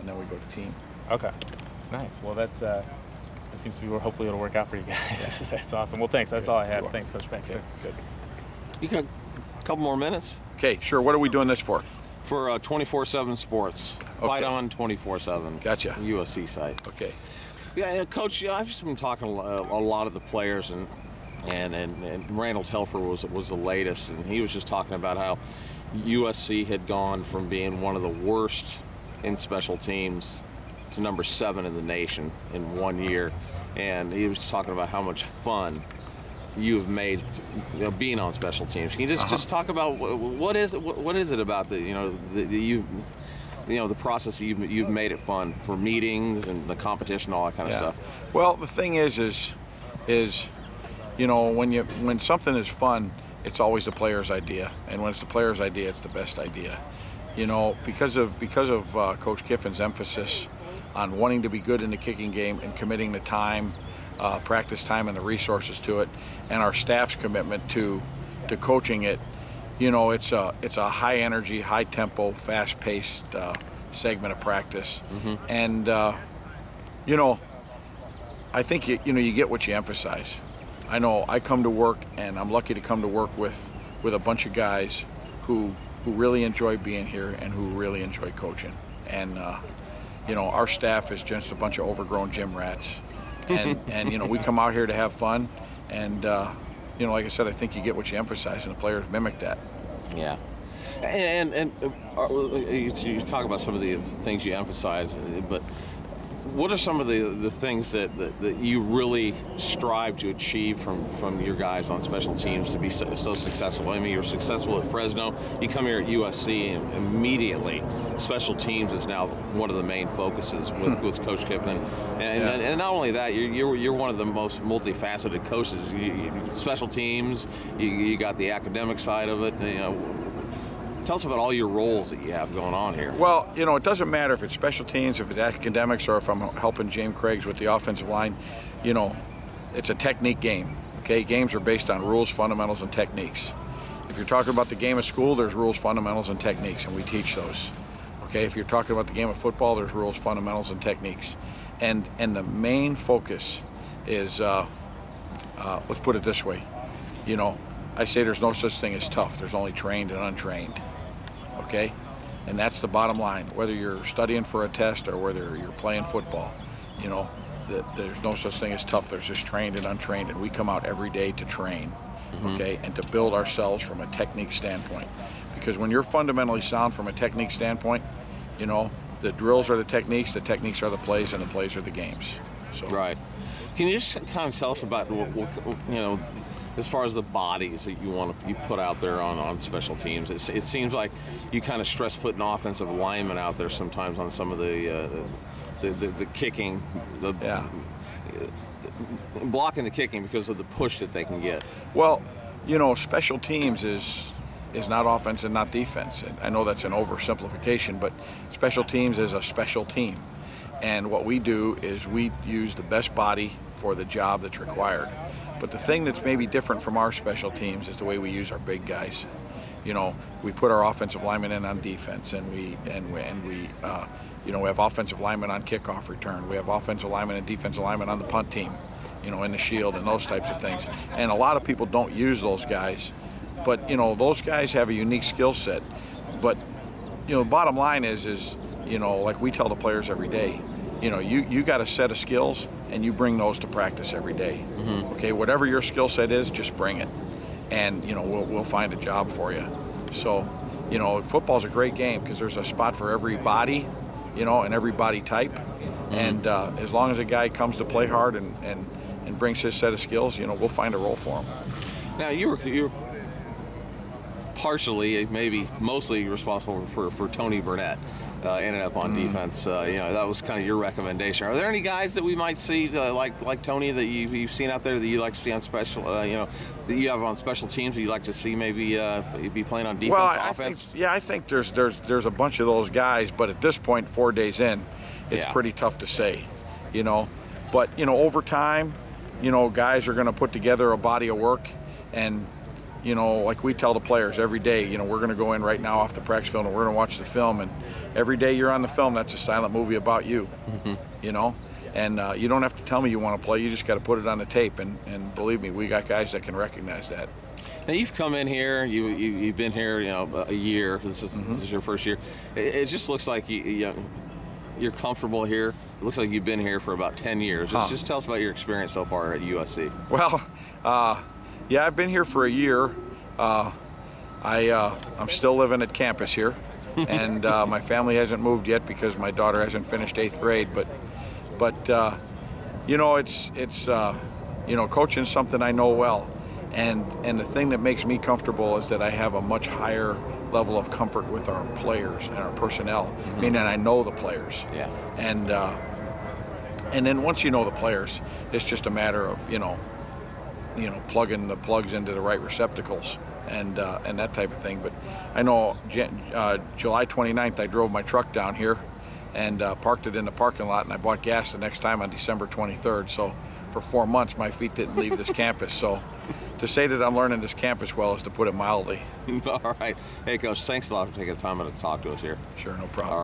and then we go to team. Okay, nice. Well, that seems to be where hopefully it'll work out for you guys. Yeah. That's awesome. Well, thanks. That's all I have. Thanks, Coach Baxter. Okay, good. You got a couple more minutes? Okay, sure. What are we doing this for? For 247 Sports. Okay. FightOn247. Gotcha. USC site. Okay. Yeah, Coach, I've just been talking a lot of the players, and Randall Telfer was the latest, and he was just talking about how USC had gone from being one of the worst in special teams to number 7 in the nation in 1 year, and he was talking about how much fun you have made, being on special teams. Can you just talk about what is it about the process that you've made it fun for meetings and the competition, all that kind of stuff? Well, the thing is when something is fun, it's always the player's idea, and when it's the player's idea, it's the best idea. Because of Coach Kiffin's emphasis on wanting to be good in the kicking game and committing the time, practice time, and the resources to it, and our staff's commitment to coaching it. It's a high energy, high tempo, fast paced segment of practice, and I think you get what you emphasize. I know I come to work, and I'm lucky to come to work with a bunch of guys who really enjoy being here and who really enjoy coaching. And our staff is just a bunch of overgrown gym rats, and we come out here to have fun, and like I said, I think you get what you emphasize, and the players mimic that. Yeah. And you talk about some of the things you emphasize, but what are some of the things that you really strive to achieve from your guys on special teams to be so successful? I mean, you're successful at Fresno. You come here at USC, and immediately special teams is now one of the main focuses with Coach Kiffin. And not only that, you're one of the most multifaceted coaches. Special teams, you got the academic side of it. Tell us about all your roles that you have going on here. Well, it doesn't matter if it's special teams, if it's academics, or if I'm helping James Craigs with the offensive line. It's a technique game. Okay, games are based on rules, fundamentals, and techniques. If you're talking about the game of school, there's rules, fundamentals, and techniques, and we teach those. Okay, if you're talking about the game of football, there's rules, fundamentals, and techniques. And the main focus is, let's put it this way, I say there's no such thing as tough. There's only trained and untrained. Okay? And that's the bottom line. Whether you're studying for a test or whether you're playing football, there's no such thing as tough. There's just trained and untrained, and we come out every day to train, okay, and to build ourselves from a technique standpoint. Because when you're fundamentally sound from a technique standpoint, the drills are the techniques are the plays, and the plays are the games. So. Right. Can you just kind of tell us about as far as the bodies that you put out there on special teams? It seems like you kind of stress putting offensive linemen out there sometimes on some of the kicking, blocking the kicking because of the push that they can get. Well, special teams is not offense and not defense. And I know that's an oversimplification, but special teams is a special team. And what we do is we use the best body for the job that's required. But the thing that's maybe different from our special teams is the way we use our big guys. We put our offensive linemen in on defense, and we have offensive linemen on kickoff return. We have offensive linemen and defensive linemen on the punt team, in the shield and those types of things. And a lot of people don't use those guys, but those guys have a unique skill set. But the bottom line is like we tell the players every day, you got a set of skills, and you bring those to practice every day. Okay, whatever your skill set is, just bring it, and we'll find a job for you. So, football's a great game because there's a spot for every body, and every body type. And as long as a guy comes to play hard and brings his set of skills, we'll find a role for him. Now you're partially, maybe mostly responsible for Tony Burnett. Ended up on defense. That was kind of your recommendation. Are there any guys that we might see like Tony that you've seen out there that you like to see on special, that you have on special teams that you like to see maybe be playing on defense, offense? I think there's a bunch of those guys, but at this point, 4 days in, it's pretty tough to say, But over time, guys are going to put together a body of work, and you know, like we tell the players every day, you know, we're going to go in right now off the practice field and we're going to watch the film, and every day you're on the film, that's a silent movie about you, you know, and you don't have to tell me you want to play, you just got to put it on the tape, and believe me, we got guys that can recognize that. Now you've come in here, you've been here, you know, a year. This is your first year. It just looks like you're comfortable here. It looks like you've been here for about 10 years. Just tell us about your experience so far at USC. Well, yeah, I've been here for a year. I'm still living at campus here, and my family hasn't moved yet because my daughter hasn't finished 8th grade. But you know, it's you know, coaching is something I know well, and the thing that makes me comfortable is that I have a much higher level of comfort with our players and our personnel, meaning I know the players. Yeah. And then once you know the players, it's just a matter of you know, plugging the plugs into the right receptacles and that type of thing. But I know July 29th, I drove my truck down here and parked it in the parking lot, and I bought gas the next time on December 23rd. So for 4 months, my feet didn't leave this campus. So to say that I'm learning this campus well is to put it mildly. All right. Hey, Coach, thanks a lot for taking the time to talk to us here. Sure, no problem.